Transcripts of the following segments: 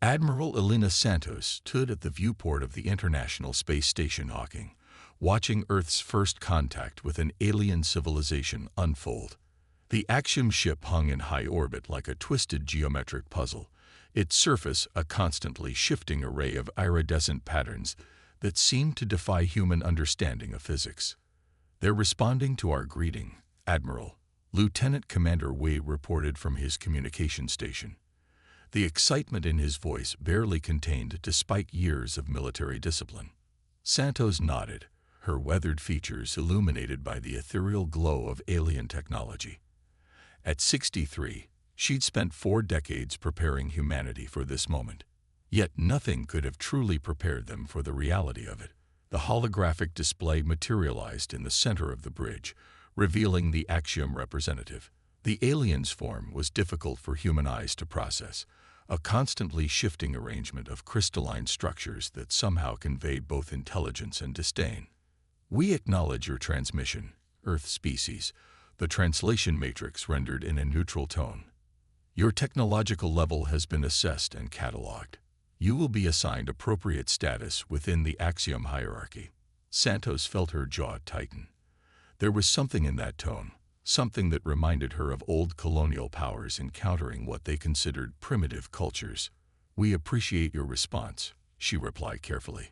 Admiral Elena Santos stood at the viewport of the International Space Station Hawking, watching Earth's first contact with an alien civilization unfold. The Axiom ship hung in high orbit like a twisted geometric puzzle, its surface a constantly shifting array of iridescent patterns that seemed to defy human understanding of physics. "They're responding to our greeting, Admiral," Lieutenant Commander Wade reported from his communication station. The excitement in his voice barely contained despite years of military discipline. Santos nodded, her weathered features illuminated by the ethereal glow of alien technology. At 63, she'd spent 4 decades preparing humanity for this moment. Yet nothing could have truly prepared them for the reality of it. The holographic display materialized in the center of the bridge, revealing the Axiom representative. The alien's form was difficult for human eyes to process, a constantly shifting arrangement of crystalline structures that somehow conveyed both intelligence and disdain. "We acknowledge your transmission, Earth species," the translation matrix rendered in a neutral tone. "Your technological level has been assessed and cataloged. You will be assigned appropriate status within the Axiom hierarchy." Santos felt her jaw tighten. There was something in that tone, something that reminded her of old colonial powers encountering what they considered primitive cultures. "We appreciate your response," she replied carefully.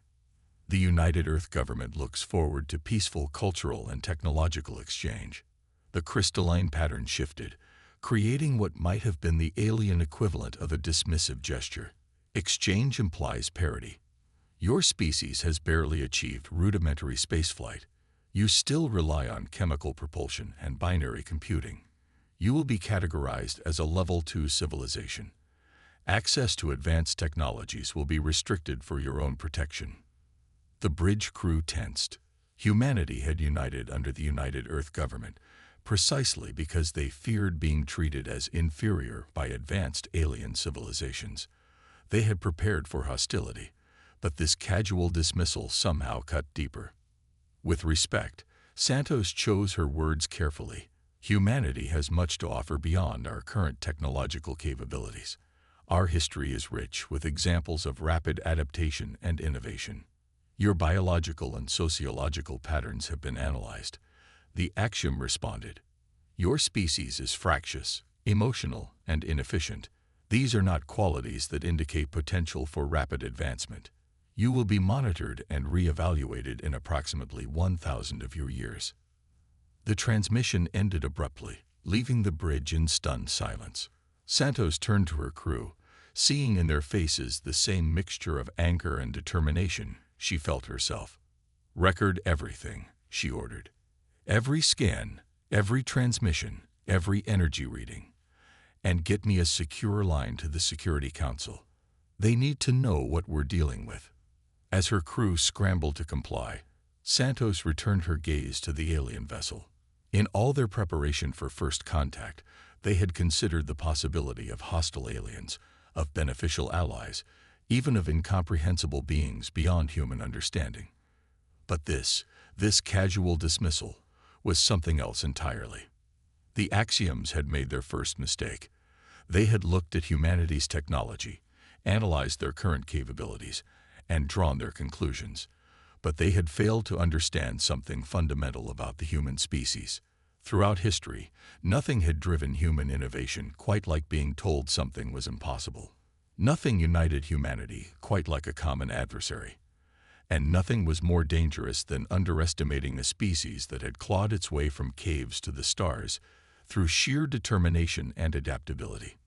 "The United Earth government looks forward to peaceful cultural and technological exchange." The crystalline pattern shifted, creating what might have been the alien equivalent of a dismissive gesture. "Exchange implies parity. Your species has barely achieved rudimentary spaceflight. You still rely on chemical propulsion and binary computing. You will be categorized as a Level 2 civilization. Access to advanced technologies will be restricted for your own protection." The bridge crew tensed. Humanity had united under the United Earth government, precisely because they feared being treated as inferior by advanced alien civilizations. They had prepared for hostility, but this casual dismissal somehow cut deeper. With respect, Santos chose her words carefully. "Humanity has much to offer beyond our current technological capabilities. Our history is rich with examples of rapid adaptation and innovation. Your biological and sociological patterns have been analyzed." The Axiom responded. "Your species is fractious, emotional, and inefficient. These are not qualities that indicate potential for rapid advancement. You will be monitored and re-evaluated in approximately 1,000 of your years." The transmission ended abruptly, leaving the bridge in stunned silence. Santos turned to her crew. Seeing in their faces the same mixture of anger and determination, she felt herself. "Record everything," she ordered. "Every scan, every transmission, every energy reading. And get me a secure line to the Security Council. They need to know what we're dealing with." As her crew scrambled to comply, Santos returned her gaze to the alien vessel. In all their preparation for first contact, they had considered the possibility of hostile aliens, of beneficial allies, even of incomprehensible beings beyond human understanding. But this casual dismissal, was something else entirely. The Axioms had made their first mistake. They had looked at humanity's technology, analyzed their current capabilities, and drawn their conclusions. But they had failed to understand something fundamental about the human species. Throughout history, nothing had driven human innovation quite like being told something was impossible. Nothing united humanity quite like a common adversary. And nothing was more dangerous than underestimating a species that had clawed its way from caves to the stars through sheer determination and adaptability.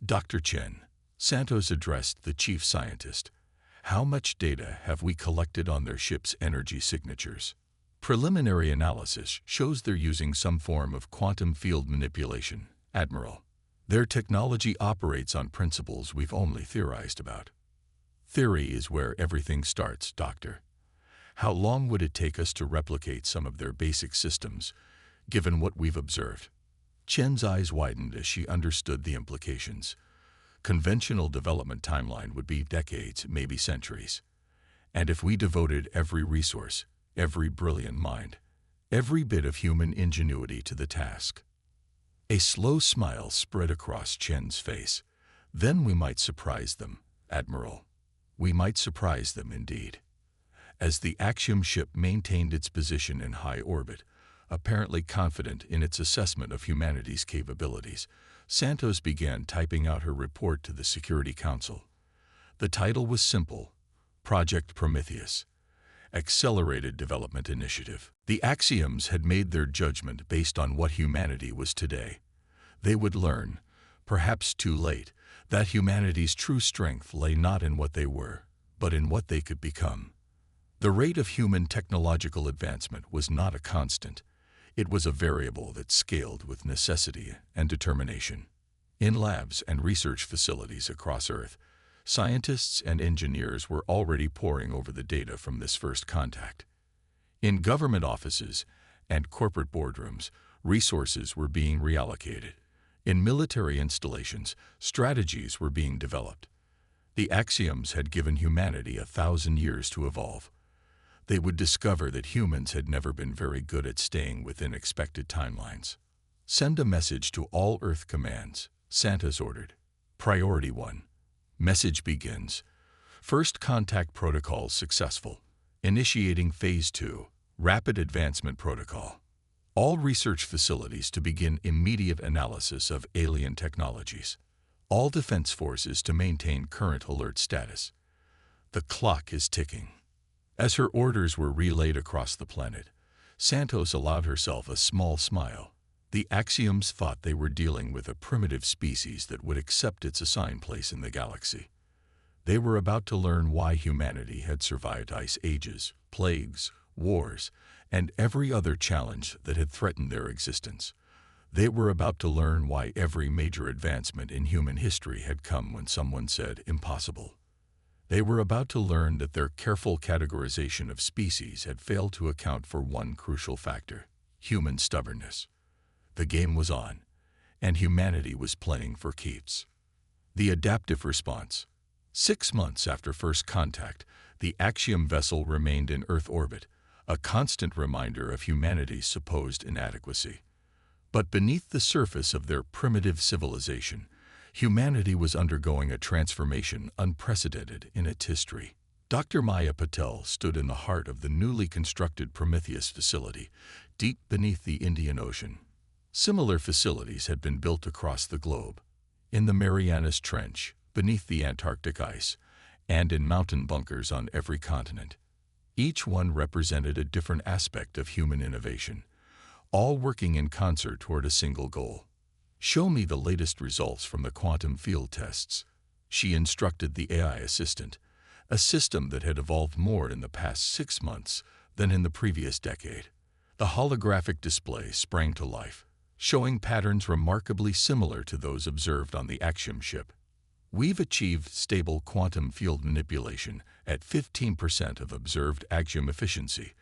"Dr. Chen," Santos addressed the chief scientist, "how much data have we collected on their ship's energy signatures?" "Preliminary analysis shows they're using some form of quantum field manipulation, Admiral. Their technology operates on principles we've only theorized about." "Theory is where everything starts, Doctor. How long would it take us to replicate some of their basic systems, given what we've observed?" Chen's eyes widened as she understood the implications. Conventional development timeline would be decades, maybe centuries. And if we devoted every resource, every brilliant mind, every bit of human ingenuity to the task. A slow smile spread across Chen's face. "Then we might surprise them, Admiral. We might surprise them indeed. As the Axiom ship maintained its position in high orbit, apparently confident in its assessment of humanity's capabilities, Santos began typing out her report to the Security Council. The title was simple: Project Prometheus, Accelerated Development Initiative. The Axioms had made their judgment based on what humanity was today. They would learn, perhaps too late, that humanity's true strength lay not in what they were, but in what they could become. The rate of human technological advancement was not a constant. It was a variable that scaled with necessity and determination. In labs and research facilities across Earth, scientists and engineers were already poring over the data from this first contact. In government offices and corporate boardrooms, resources were being reallocated. In military installations, strategies were being developed. The Axioms had given humanity 1,000 years to evolve. They would discover that humans had never been very good at staying within expected timelines. Send a message to all Earth commands, Santos ordered. Priority 1. Message begins. First contact protocol successful. Initiating Phase 2, Rapid Advancement Protocol. All research facilities to begin immediate analysis of alien technologies. All defense forces to maintain current alert status. The clock is ticking. As her orders were relayed across the planet, Santos allowed herself a small smile. The Axioms thought they were dealing with a primitive species that would accept its assigned place in the galaxy. They were about to learn why humanity had survived ice ages, plagues, wars, and every other challenge that had threatened their existence. They were about to learn why every major advancement in human history had come when someone said impossible. They were about to learn that their careful categorization of species had failed to account for one crucial factor: human stubbornness. The game was on, and humanity was playing for keeps. The adaptive response. 6 months after first contact, the Axiom vessel remained in Earth orbit, a constant reminder of humanity's supposed inadequacy. But beneath the surface of their primitive civilization, humanity was undergoing a transformation unprecedented in its history. Dr. Maya Patel stood in the heart of the newly constructed Prometheus facility, deep beneath the Indian Ocean. Similar facilities had been built across the globe, in the Marianas Trench, beneath the Antarctic ice, and in mountain bunkers on every continent. Each one represented a different aspect of human innovation, all working in concert toward a single goal. Show me the latest results from the quantum field tests, she instructed the AI assistant, a system that had evolved more in the past 6 months than in the previous decade. The holographic display sprang to life, showing patterns remarkably similar to those observed on the Axiom ship. We've achieved stable quantum field manipulation at 15% of observed Axiom efficiency,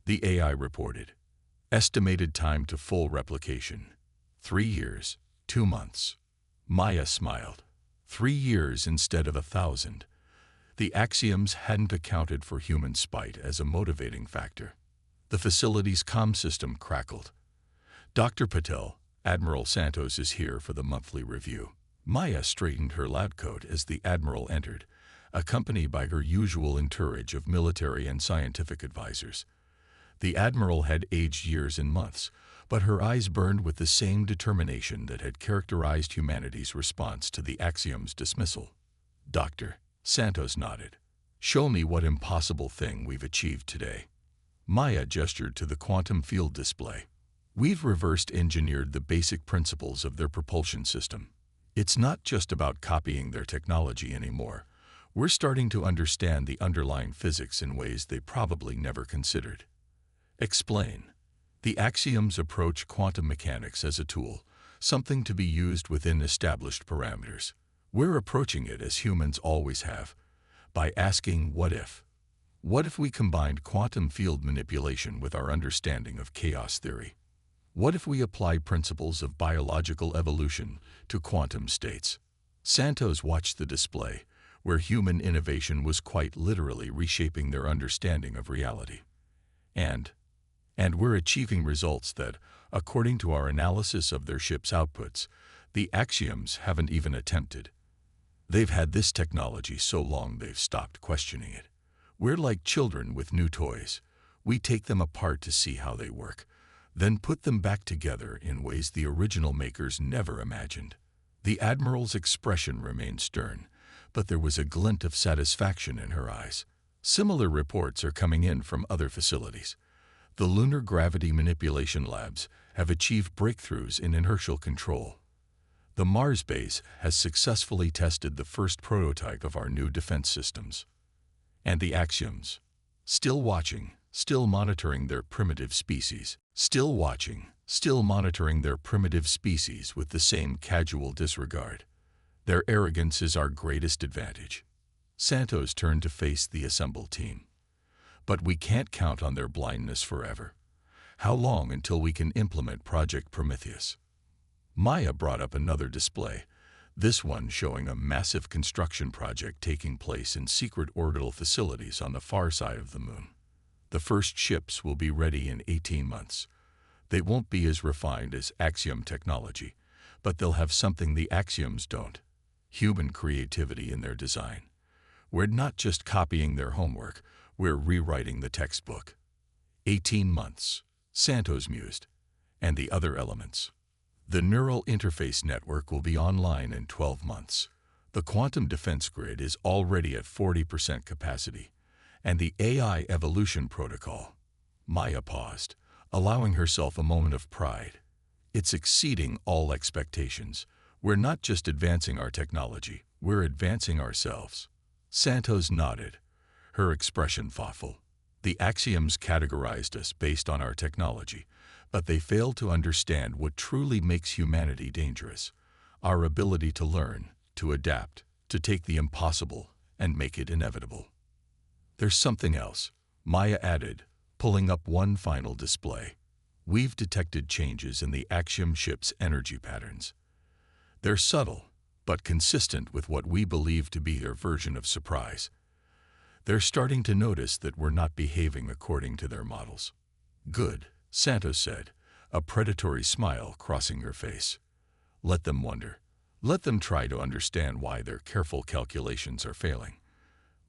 the AI reported. Estimated time to full replication: 3 years, 2 months. Maya smiled. 3 years instead of 1,000. The Axioms hadn't accounted for human spite as a motivating factor. The facility's comm system crackled. Dr. Patel, Admiral Santos is here for the monthly review. Maya straightened her lab coat as the Admiral entered, accompanied by her usual entourage of military and scientific advisors. The Admiral had aged years and months, but her eyes burned with the same determination that had characterized humanity's response to the Axiom's dismissal. Doctor, Santos nodded. Show me what impossible thing we've achieved today. Maya gestured to the quantum field display. We've reversed engineered the basic principles of their propulsion system. It's not just about copying their technology anymore. We're starting to understand the underlying physics in ways they probably never considered. Explain. The Axioms approach quantum mechanics as a tool, something to be used within established parameters. We're approaching it as humans always have, by asking what if. What if we combined quantum field manipulation with our understanding of chaos theory? What if we apply principles of biological evolution to quantum states? Santos watched the display, where human innovation was quite literally reshaping their understanding of reality. And we're achieving results that, according to our analysis of their ship's outputs, the Axioms haven't even attempted. They've had this technology so long they've stopped questioning it. We're like children with new toys. We take them apart to see how they work, then put them back together in ways the original makers never imagined. The Admiral's expression remained stern, but there was a glint of satisfaction in her eyes. Similar reports are coming in from other facilities. The lunar gravity manipulation labs have achieved breakthroughs in inertial control. The Mars base has successfully tested the first prototype of our new defense systems. And the Axioms, still watching, still monitoring their primitive species, with the same casual disregard. Their arrogance is our greatest advantage. Santos turned to face the assembled team. But we can't count on their blindness forever. How long until we can implement Project Prometheus? Maya brought up another display, this one showing a massive construction project taking place in secret orbital facilities on the far side of the moon. The first ships will be ready in 18 months. They won't be as refined as Axiom technology, but they'll have something the Axioms don't: human creativity in their design. We're not just copying their homework, we're rewriting the textbook. 18 months, Santos mused. And the other elements. The neural interface network will be online in 12 months. The quantum defense grid is already at 40% capacity. And the AI evolution protocol. Maya paused, allowing herself a moment of pride. It's exceeding all expectations. We're not just advancing our technology, we're advancing ourselves. Santos nodded, her expression thoughtful. The Axioms categorized us based on our technology, but they failed to understand what truly makes humanity dangerous: our ability to learn, to adapt, to take the impossible and make it inevitable. There's something else, Maya added, pulling up one final display. We've detected changes in the Axiom ship's energy patterns. They're subtle, but consistent with what we believe to be their version of surprise. They're starting to notice that we're not behaving according to their models. Good, Santos said, a predatory smile crossing her face. Let them wonder. Let them try to understand why their careful calculations are failing.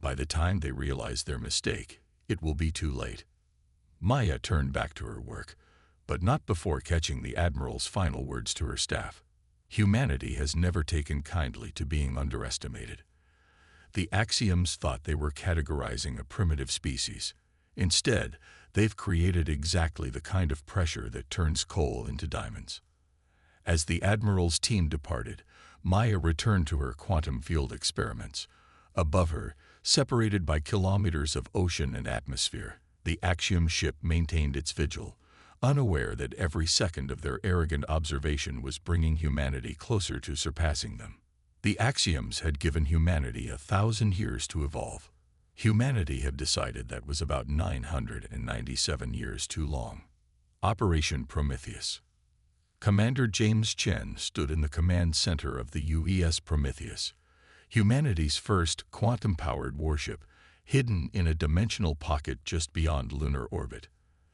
By the time they realize their mistake, it will be too late. Maya turned back to her work, but not before catching the Admiral's final words to her staff. Humanity has never taken kindly to being underestimated. The Axioms thought they were categorizing a primitive species. Instead, they've created exactly the kind of pressure that turns coal into diamonds. As the Admiral's team departed, Maya returned to her quantum field experiments. Above her, separated by kilometers of ocean and atmosphere, the Axiom ship maintained its vigil, unaware that every second of their arrogant observation was bringing humanity closer to surpassing them. The Axioms had given humanity 1,000 years to evolve. Humanity had decided that was about 997 years too long. Operation Prometheus. Commander James Chen stood in the command center of the UES Prometheus, humanity's first quantum-powered warship, hidden in a dimensional pocket just beyond lunar orbit.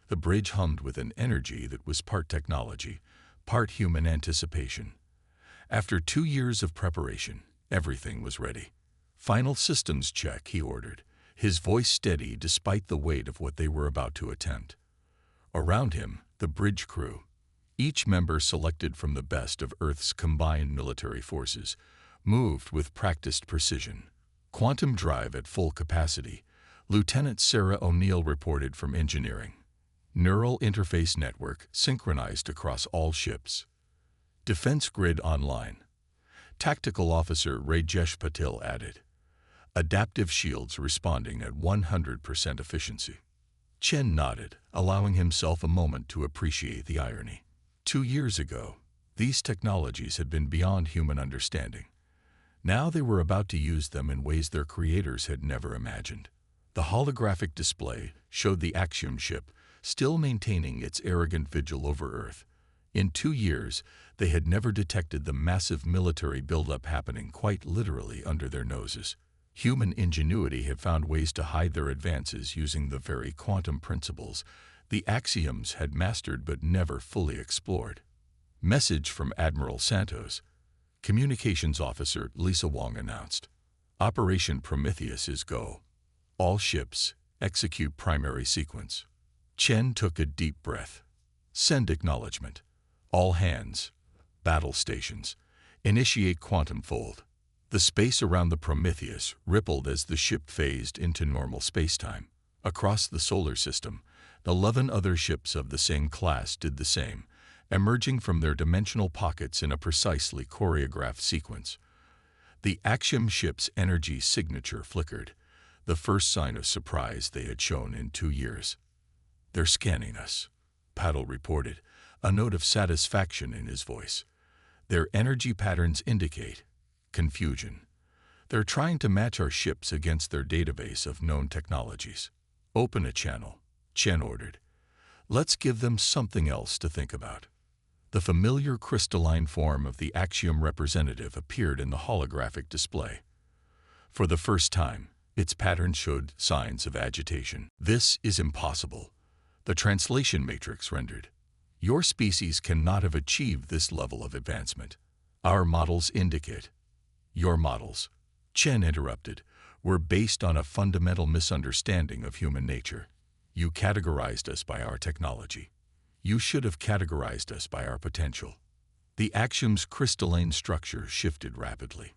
The bridge hummed with an energy that was part technology, part human anticipation. After 2 years of preparation, everything was ready. Final systems check, he ordered, his voice steady despite the weight of what they were about to attempt. Around him, the bridge crew, each member selected from the best of Earth's combined military forces, moved with practiced precision. Quantum drive at full capacity, Lieutenant Sarah O'Neill reported from engineering. Neural interface network synchronized across all ships. Defense grid online. Tactical Officer Rajesh Patil added. Adaptive shields responding at 100% efficiency. Chen nodded, allowing himself a moment to appreciate the irony. 2 years ago, these technologies had been beyond human understanding. Now they were about to use them in ways their creators had never imagined. The holographic display showed the Axiom ship still maintaining its arrogant vigil over Earth. In 2 years, they had never detected the massive military buildup happening quite literally under their noses. Human ingenuity had found ways to hide their advances using the very quantum principles the Axioms had mastered but never fully explored. Message from Admiral Santos. Communications Officer Lisa Wong announced. Operation Prometheus is go. All ships, execute primary sequence. Chen took a deep breath. Send acknowledgement. All hands. Battle stations. Initiate quantum fold. The space around the Prometheus rippled as the ship phased into normal spacetime. Across the solar system, 11 other ships of the same class did the same, emerging from their dimensional pockets in a precisely choreographed sequence. The Axiom ship's energy signature flickered, the first sign of surprise they had shown in 2 years. "They're scanning us," Paddle reported, a note of satisfaction in his voice. "Their energy patterns indicate confusion. They're trying to match our ships against their database of known technologies." "Open a channel," Chen ordered. "Let's give them something else to think about." The familiar crystalline form of the Axiom representative appeared in the holographic display. For the first time, its pattern showed signs of agitation. "This is impossible," the translation matrix rendered. "Your species cannot have achieved this level of advancement. Our models indicate." "Your models," Chen interrupted, "were based on a fundamental misunderstanding of human nature. You categorized us by our technology. You should have categorized us by our potential." The Axiom's crystalline structure shifted rapidly.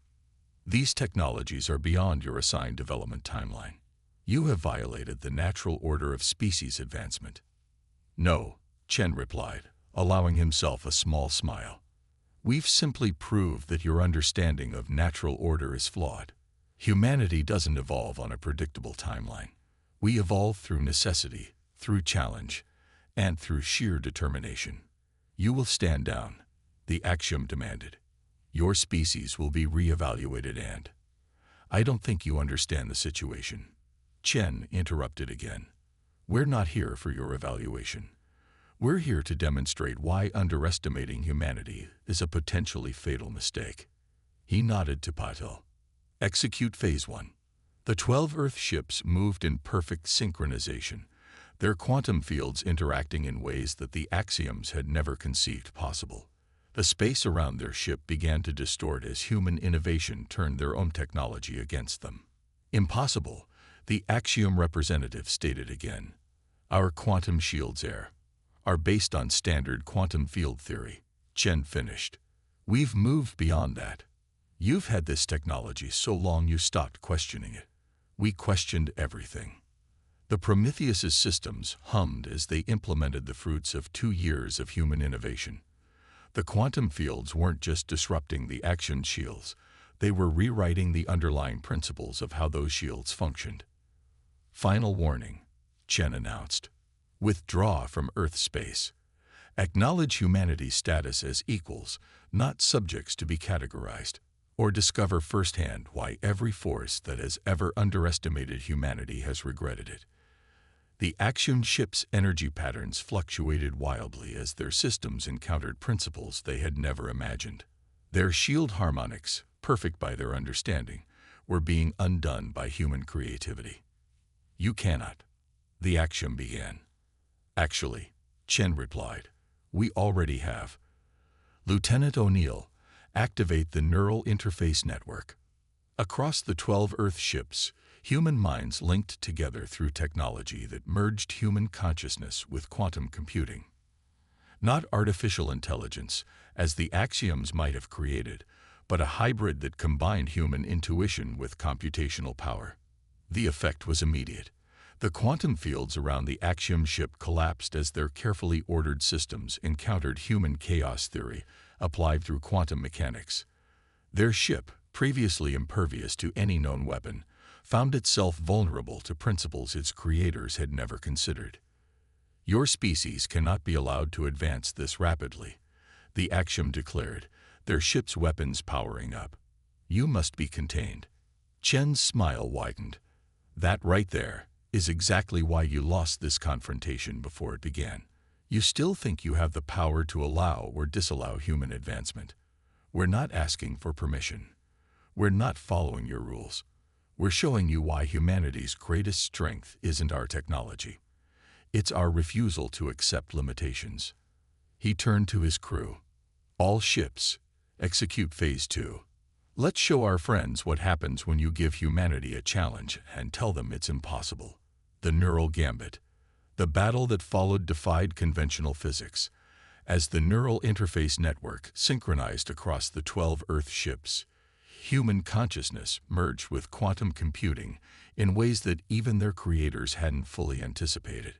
"These technologies are beyond your assigned development timeline. You have violated the natural order of species advancement." "No," Chen replied, allowing himself a small smile. "We've simply proved that your understanding of natural order is flawed. Humanity doesn't evolve on a predictable timeline. We evolve through necessity, through challenge, and through sheer determination." "You will stand down," the Axiom demanded. "Your species will be reevaluated and—" "I don't think you understand the situation," Chen interrupted again. "We're not here for your evaluation. We're here to demonstrate why underestimating humanity is a potentially fatal mistake." He nodded to Patel. "Execute Phase 1. The 12 Earth ships moved in perfect synchronization, their quantum fields interacting in ways that the Axioms had never conceived possible. The space around their ship began to distort as human innovation turned their own technology against them. "Impossible," the Axiom representative stated again. "Our quantum shields are based on standard quantum field theory," Chen finished. "We've moved beyond that. You've had this technology so long you stopped questioning it. We questioned everything." The Prometheus's systems hummed as they implemented the fruits of 2 years of human innovation. The quantum fields weren't just disrupting the action shields, they were rewriting the underlying principles of how those shields functioned. "Final warning," Chen announced. "Withdraw from Earth space. Acknowledge humanity's status as equals, not subjects to be categorized, or discover firsthand why every force that has ever underestimated humanity has regretted it." The Axiom ship's energy patterns fluctuated wildly as their systems encountered principles they had never imagined. Their shield harmonics, perfect by their understanding, were being undone by human creativity. "You cannot," the Axiom began. "Actually," Chen replied, "we already have. Lieutenant O'Neill, activate the neural interface network." Across the 12 Earth ships, human minds linked together through technology that merged human consciousness with quantum computing. Not artificial intelligence, as the Axioms might have created, but a hybrid that combined human intuition with computational power. The effect was immediate. The quantum fields around the Axiom ship collapsed as their carefully ordered systems encountered human chaos theory applied through quantum mechanics. Their ship, previously impervious to any known weapon, found itself vulnerable to principles its creators had never considered. "Your species cannot be allowed to advance this rapidly," the Axiom declared, their ship's weapons powering up. "You must be contained." Chen's smile widened. "That right there is exactly why you lost this confrontation before it began. You still think you have the power to allow or disallow human advancement. We're not asking for permission. We're not following your rules. We're showing you why humanity's greatest strength isn't our technology. It's our refusal to accept limitations." He turned to his crew. "All ships, Execute Phase 2. Let's show our friends what happens when you give humanity a challenge and tell them it's impossible. The Neural Gambit. The battle that followed defied conventional physics. As the neural interface network synchronized across the 12 Earth ships, human consciousness merged with quantum computing in ways that even their creators hadn't fully anticipated.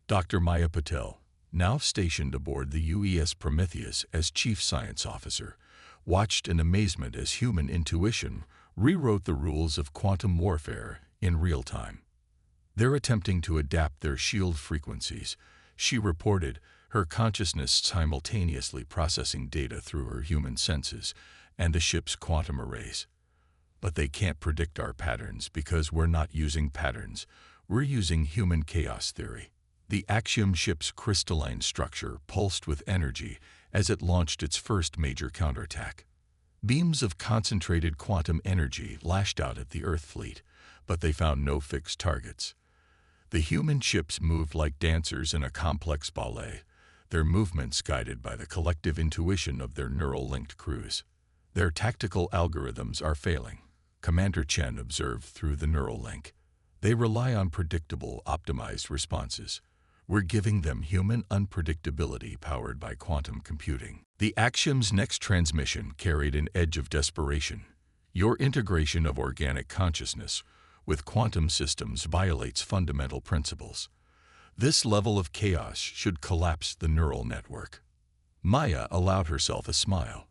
Dr. Maya Patel, now stationed aboard the UES Prometheus as Chief Science Officer, watched in amazement as human intuition rewrote the rules of quantum warfare in real time. They're attempting to adapt their shield frequencies, she reported, her consciousness simultaneously processing data through her human senses and the ship's quantum arrays. But they can't predict our patterns because we're not using patterns. We're using human chaos theory. The Axiom ship's crystalline structure pulsed with energy as it launched its first major counterattack. Beams of concentrated quantum energy lashed out at the Earth fleet, but they found no fixed targets. The human ships moved like dancers in a complex ballet, their movements guided by the collective intuition of their neural-linked crews. Their tactical algorithms are failing, Commander Chen observed through the neural link. They rely on predictable, optimized responses. We're giving them human unpredictability powered by quantum computing. The Axiom's next transmission carried an edge of desperation. Your integration of organic consciousness with quantum systems violates fundamental principles. This level of chaos should collapse the neural network. Maya allowed herself a smile.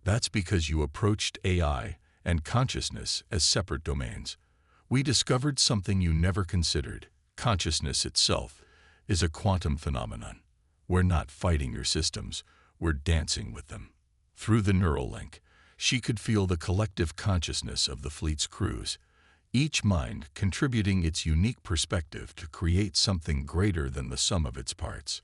That's because you approached AI and consciousness as separate domains. We discovered something you never considered. Consciousness itself is a quantum phenomenon. We're not fighting your systems, we're dancing with them. Through the neural link, she could feel the collective consciousness of the fleet's crews, each mind contributing its unique perspective to create something greater than the sum of its parts.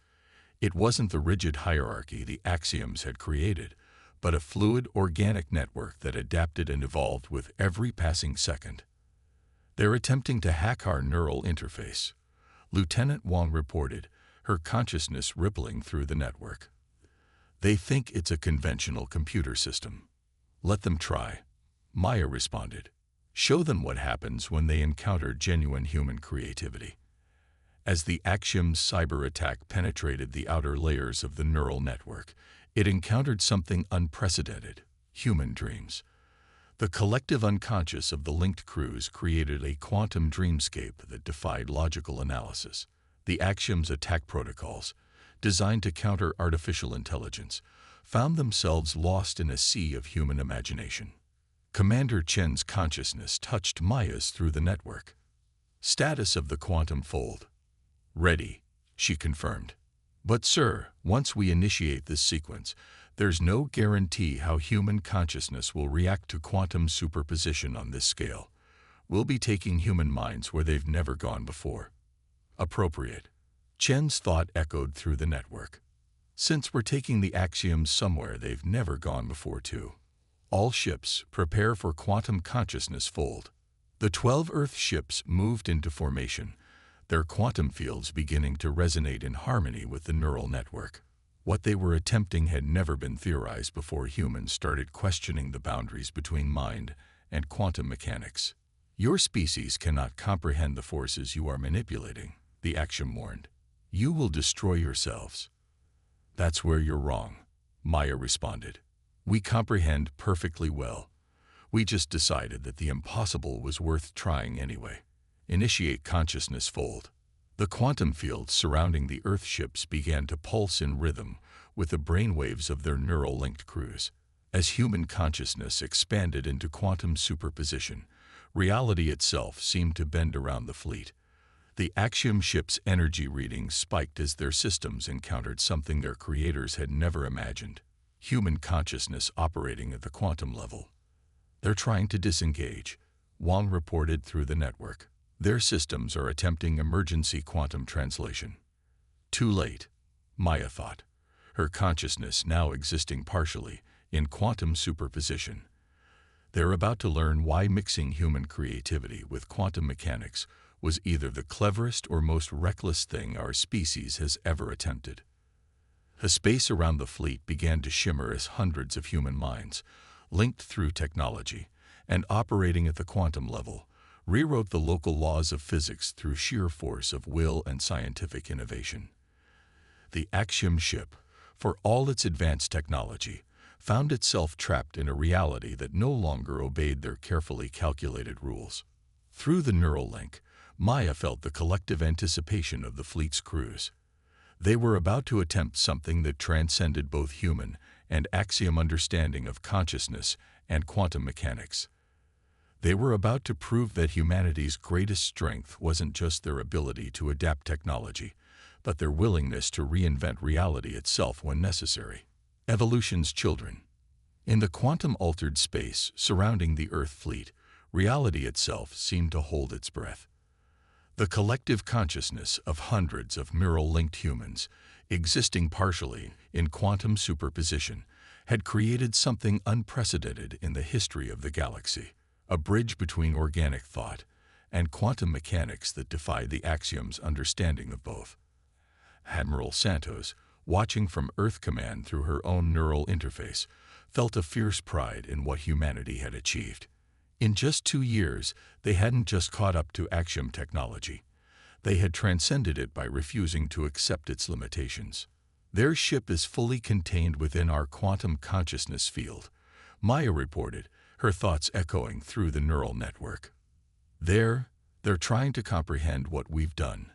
It wasn't the rigid hierarchy the Axioms had created, but a fluid, organic network that adapted and evolved with every passing second. They're attempting to hack our neural interface, Lieutenant Wang reported, her consciousness rippling through the network. They think it's a conventional computer system. Let them try, Maya responded. Show them what happens when they encounter genuine human creativity. As the Axiom's cyber attack penetrated the outer layers of the neural network, it encountered something unprecedented: human dreams. The collective unconscious of the linked crews created a quantum dreamscape that defied logical analysis. The Axiom's attack protocols, designed to counter artificial intelligence, found themselves lost in a sea of human imagination. Commander Chen's consciousness touched Maya's through the network. Status of the quantum fold. Ready, she confirmed. But sir, once we initiate this sequence, there's no guarantee how human consciousness will react to quantum superposition on this scale. We'll be taking human minds where they've never gone before. Appropriate. Chen's thought echoed through the network. Since we're taking the Axioms somewhere they've never gone before too. All ships prepare for quantum consciousness fold. The 12 Earth ships moved into formation, their quantum fields beginning to resonate in harmony with the neural network. What they were attempting had never been theorized before humans started questioning the boundaries between mind and quantum mechanics. Your species cannot comprehend the forces you are manipulating, the Axiom warned. You will destroy yourselves. That's where you're wrong, Maya responded. We comprehend perfectly well. We just decided that the impossible was worth trying anyway. Initiate consciousness fold. The quantum fields surrounding the Earth ships began to pulse in rhythm with the brainwaves of their neural-linked crews. As human consciousness expanded into quantum superposition, reality itself seemed to bend around the fleet. The Axiom ship's energy readings spiked as their systems encountered something their creators had never imagined: human consciousness operating at the quantum level. They're trying to disengage, Wang reported through the network. Their systems are attempting emergency quantum translation. Too late, Maya thought, her consciousness now existing partially in quantum superposition. They're about to learn why mixing human creativity with quantum mechanics was either the cleverest or most reckless thing our species has ever attempted. The space around the fleet began to shimmer as hundreds of human minds, linked through technology and operating at the quantum level, rewrote the local laws of physics through sheer force of will and scientific innovation. The Axiom ship, for all its advanced technology, found itself trapped in a reality that no longer obeyed their carefully calculated rules. Through the neural link, Maya felt the collective anticipation of the fleet's crews. They were about to attempt something that transcended both human and axiom understanding of consciousness and quantum mechanics. They were about to prove that humanity's greatest strength wasn't just their ability to adapt technology, but their willingness to reinvent reality itself when necessary. Evolution's children. In the quantum-altered space surrounding the Earth fleet, reality itself seemed to hold its breath. The collective consciousness of hundreds of mirror-linked humans, existing partially in quantum superposition, had created something unprecedented in the history of the galaxy, a bridge between organic thought and quantum mechanics that defied the axiom's understanding of both. Admiral Santos, watching from Earth Command through her own neural interface, felt a fierce pride in what humanity had achieved. In just 2 years, they hadn't just caught up to axiom technology. They had transcended it by refusing to accept its limitations. Their ship is fully contained within our quantum consciousness field, Maya reported, her thoughts echoing through the neural network. They're trying to comprehend what we've done,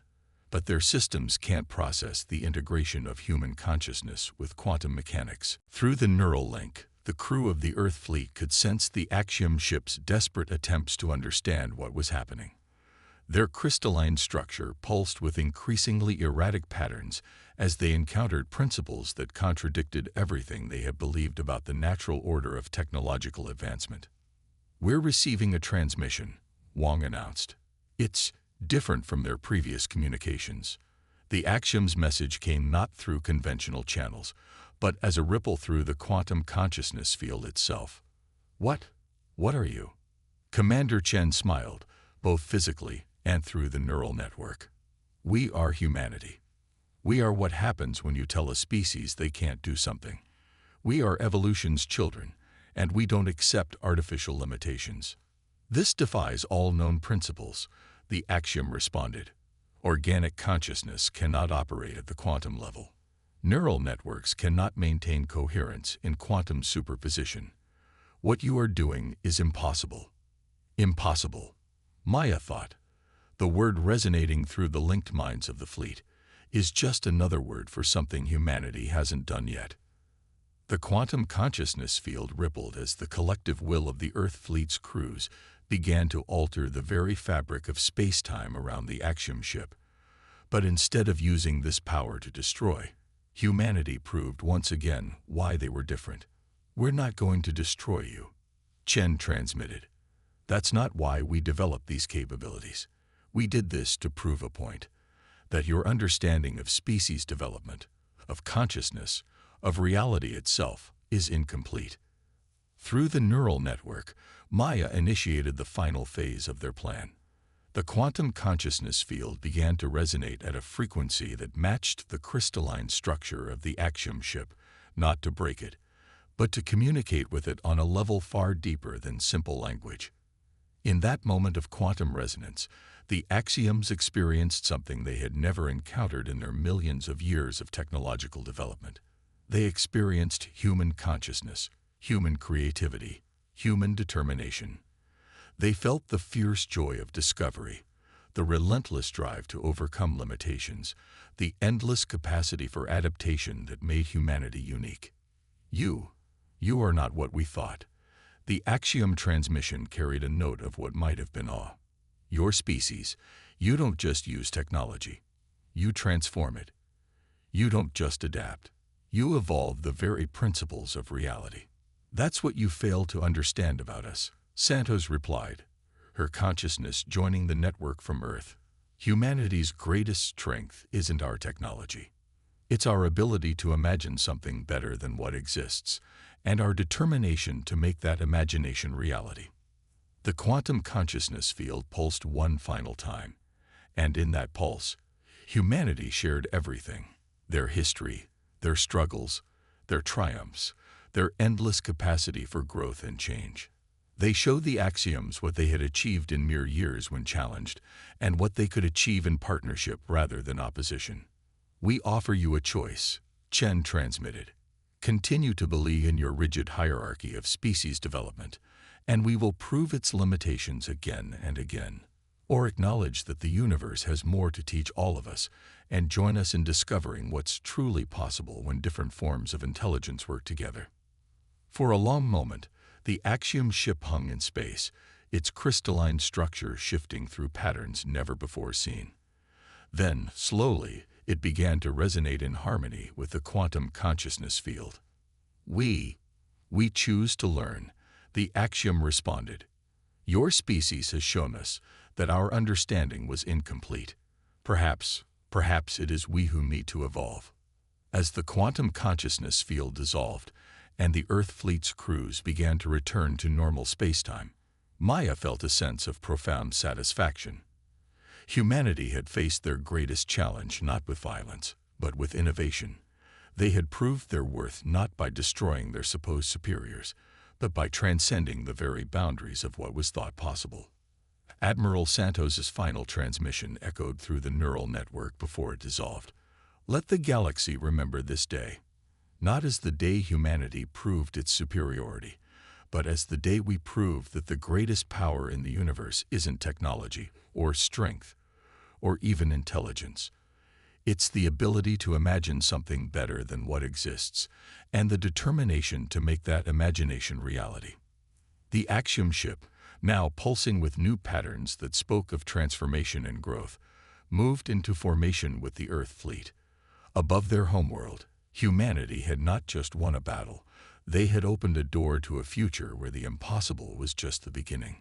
but their systems can't process the integration of human consciousness with quantum mechanics. Through the neural link, the crew of the Earth fleet could sense the Axiom ship's desperate attempts to understand what was happening. Their crystalline structure pulsed with increasingly erratic patterns as they encountered principles that contradicted everything they had believed about the natural order of technological advancement. "We're receiving a transmission," Wong announced. "It's different from their previous communications." The Axiom's message came not through conventional channels, but as a ripple through the quantum consciousness field itself. What are you?" Commander Chen smiled, both physically and through the neural network. "We are humanity. We are what happens when you tell a species they can't do something. We are evolution's children, and we don't accept artificial limitations." "This defies all known principles," the Axiom responded. "Organic consciousness cannot operate at the quantum level. Neural networks cannot maintain coherence in quantum superposition. What you are doing is impossible." Impossible, Maya thought. The word resonating through the linked minds of the fleet is just another word for something humanity hasn't done yet. The quantum consciousness field rippled as the collective will of the Earth fleet's crews began to alter the very fabric of space-time around the Axiom ship. But instead of using this power to destroy, humanity proved once again why they were different. "We're not going to destroy you," Chen transmitted. "That's not why we developed these capabilities. We did this to prove a point, that your understanding of species development, of consciousness, of reality itself, is incomplete." Through the neural network, Maya initiated the final phase of their plan. The quantum consciousness field began to resonate at a frequency that matched the crystalline structure of the Axiom ship, not to break it, but to communicate with it on a level far deeper than simple language. In that moment of quantum resonance, the Axioms experienced something they had never encountered in their millions of years of technological development. They experienced human consciousness, human creativity, human determination. They felt the fierce joy of discovery, the relentless drive to overcome limitations, the endless capacity for adaptation that made humanity unique. You are not what we thought." The Axiom transmission carried a note of what might have been awe. "Your species, you don't just use technology. You transform it. You don't just adapt. You evolve the very principles of reality. That's what you fail to understand about us," Santos replied, her consciousness joining the network from Earth. "Humanity's greatest strength isn't our technology. It's our ability to imagine something better than what exists, and our determination to make that imagination reality." The quantum consciousness field pulsed one final time, and in that pulse, humanity shared everything: their history, their struggles, their triumphs, their endless capacity for growth and change. They showed the Axioms what they had achieved in mere years when challenged, and what they could achieve in partnership rather than opposition. We offer you a choice, Chen transmitted. Continue to believe in your rigid hierarchy of species development, and we will prove its limitations again and again. Or acknowledge that the universe has more to teach all of us, and join us in discovering what's truly possible when different forms of intelligence work together. For a long moment, the Axiom ship hung in space, its crystalline structure shifting through patterns never before seen. Then, slowly, it began to resonate in harmony with the quantum consciousness field. We choose to learn, the Axiom responded. Your species has shown us that our understanding was incomplete. Perhaps it is we who need to evolve. As the quantum consciousness field dissolved, and the Earth fleet's crews began to return to normal spacetime, Maya felt a sense of profound satisfaction. Humanity had faced their greatest challenge not with violence, but with innovation. They had proved their worth not by destroying their supposed superiors, but by transcending the very boundaries of what was thought possible. Admiral Santos's final transmission echoed through the neural network before it dissolved. Let the galaxy remember this day, not as the day humanity proved its superiority, but as the day we proved that the greatest power in the universe isn't technology, or strength, or even intelligence. It's the ability to imagine something better than what exists, and the determination to make that imagination reality. The Axiom ship, now pulsing with new patterns that spoke of transformation and growth, moved into formation with the Earth fleet. Above their homeworld, humanity had not just won a battle, they had opened a door to a future where the impossible was just the beginning.